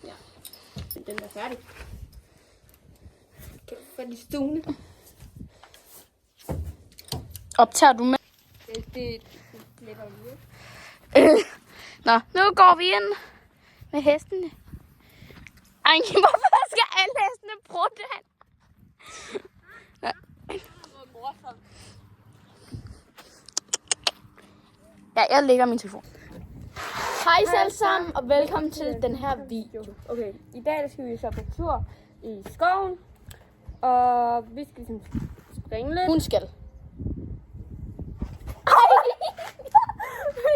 Ja, den er færdig. Kan du få de stole? Optager du med? Det lægger vi ud. Nå, nu går vi ind med hestene. Ej, hvorfor skal alle hestene prutte? Ja, jeg lægger min telefon. Hej alle sammen, og velkommen til den her video. Okay, i dag skal vi så på tur i skoven. Og vi skal ligesom springe lidt. Hun skal.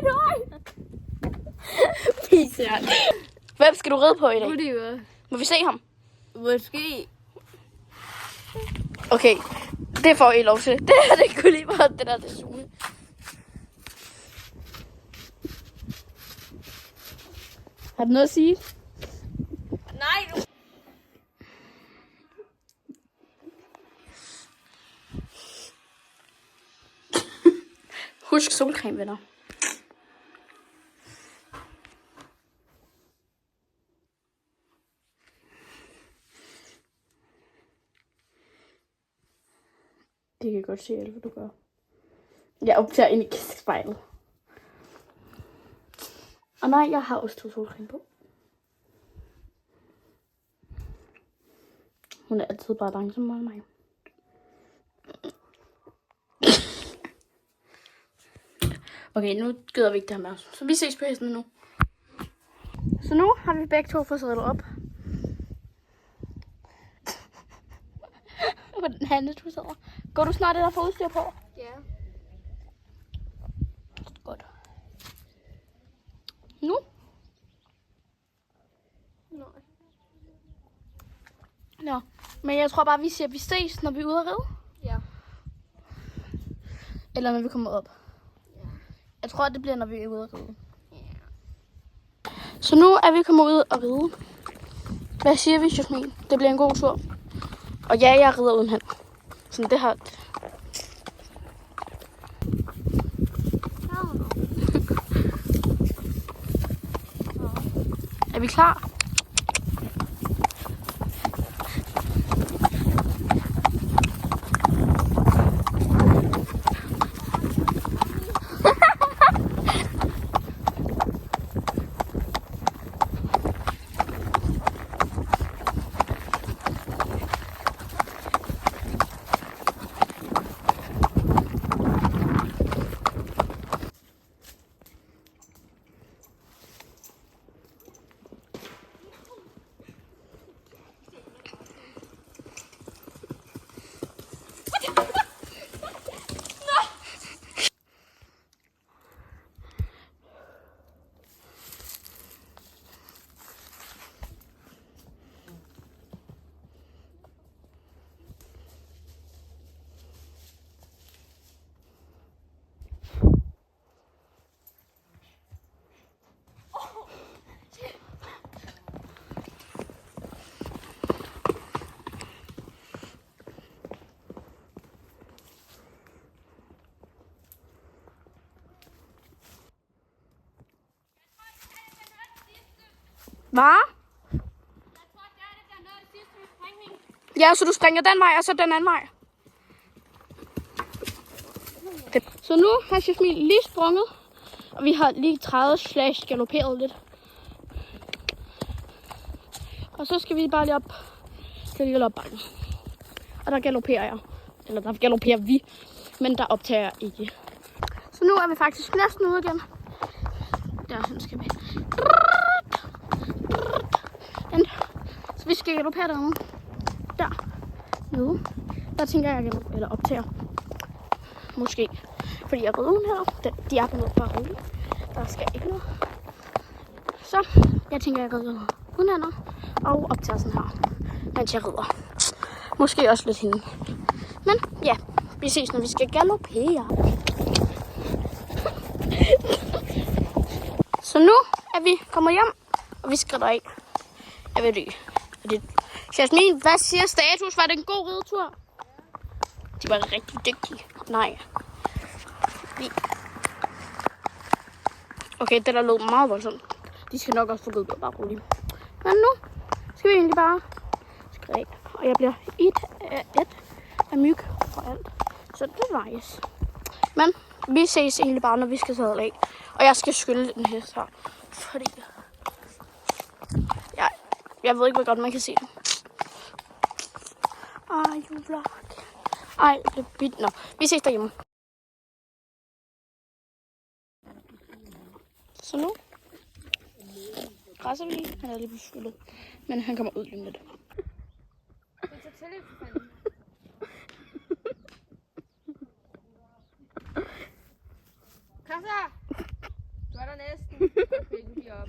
Nej! Pisse. Hvem skal du ride på i dag? Oliver. Må vi se ham? Måske. Okay, det får I lov til. Det her, det kunne lige være det der, det Sune. Har du noget at sige? Nej, du... Husk solcreme, venner. Det kan jeg godt se, hvad du gør. Jeg optager ind i spejlet. Og nej, jeg har også 2 solcreme på. Hun er altid bare langsommere end mig. Okay, nu gider vi ikke det her med. Så vi ses på hesten nu. Så nu har vi begge to fået sædlet op. Hvordan handler du sidder? Går du snart det der for udstyr på? Ja. Godt. Nu? Nej. Nå. Men jeg tror bare, vi siger, at vi ses, når vi er ude at ride. Ja. Eller når vi kommer op. Ja. Jeg tror, det bliver, når vi er ude at ride. Ja. Så nu er vi kommet ud og ride. Hvad siger vi, Jasmin? Det bliver en god tur. Og ja, jeg rider uden hand. Så det her... Er vi klar? Hvad? Ja, så du springer den vej, og så den anden vej. Så nu har Jasmin lige sprunget, og vi har lige galopperet lidt. Og så skal vi bare lige op. Bakken. Og der galopperer jeg. Eller der galopperer vi, men der optager jeg ikke. Så nu er vi faktisk næsten ude igen. Der, sådan skal vi. Så vi skal galoppere derude. Der. Nede. Der tænker jeg, eller optager. Måske. Fordi jeg er rød uden her. De er nede bare roligt. Der skal ikke noget. Så jeg tænker, jeg rider uden hænder. Og optager sådan her. Mens jeg rider. Måske også lidt hende. Men ja, vi ses, når vi skal galoppere. Så nu er vi kommet hjem. Og vi skrider af. Jeg ved det ikke. Jasmin, hvad siger status? Var det en god ridetur? De var rigtig dygtige. Nej. Okay, det der lød meget voldsomt. De skal nok også få lyd på, bare roligt. Men nu skal vi egentlig bare skrive. Og jeg bliver et af myg og alt. Så det var yes. Men vi ses egentlig bare, når vi skal tage af. Og jeg skal skylle den hest her. Fordi jeg ved ikke, hvor godt man kan se det. Ej, you vlog. Ej, det blev bidt. Nå, vi ses derhjemme. Så nu græsser vi lige. Han er lige blevet skyllet. Men han kommer ud lige om lidt. Kassa! Du er der næsten. Okay, du giver op.